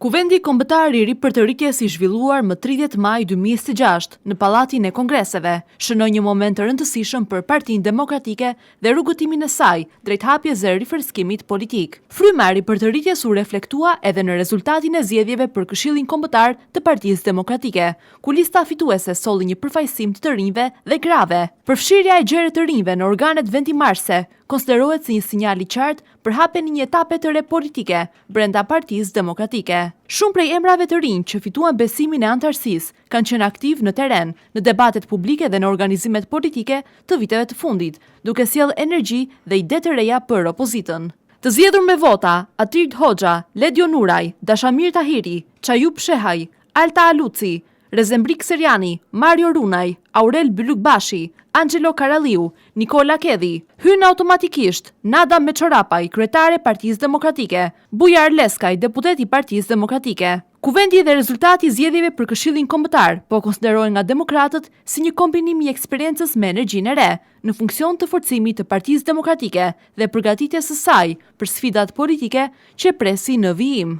Kuvendi kombëtar i ri për të rritjes i zhvilluar më 30 maj 2026 në Pallatin e Kongreseve shënoi një moment të rëndësishëm për Partinë Demokratike dhe rrugëtimin e saj drejt hapjes së rifreskimit politik. Frymëri për të rritjes u reflektua edhe në rezultatin e zgjedhjeve për Këshillin Kombëtar të Partisë Demokratike, ku lista fituese solli një përfaqësim të rinjve dhe grave. Përfshirja e gjerë të rinjve në organet vendimarrëse konsiderohet si një sinjal i qartë për hapjen e një etape të re politike brenda Partisë Demokratike. Shumë prej emrave të rinj që fituan besimin e anëtarësisë kanë qenë aktiv në terren, në debatet publike dhe në organizimet politike të viteve të fundit, duke sjellë energji dhe ide të reja për opozitën. Të zgjedhur me vota, Atrid Hoxha, Ledjo Nuraj, Dashamir Tahiri, Çayub Shehaj, Alta Aluci, Rezembrik Seriani, Mario Runaj, Aurel Bylukbashi, Angelo Karaliu, Nikola Kedhi, hyn automatikisht Nada Meçorapaj, kryetare e Partisë Demokratike, Bujar Leskaj, deputet i Partisë Demokratike. Kuvendi dhe rezultati i zgjedhjeve për Këshillin Kombëtar po konsiderohen nga demokratët si një kombinim i eksperiencës me energjinë e re, në funksion të forcimit të Partisë Demokratike dhe përgatitjes së saj për sfidat politike që presin në vijim.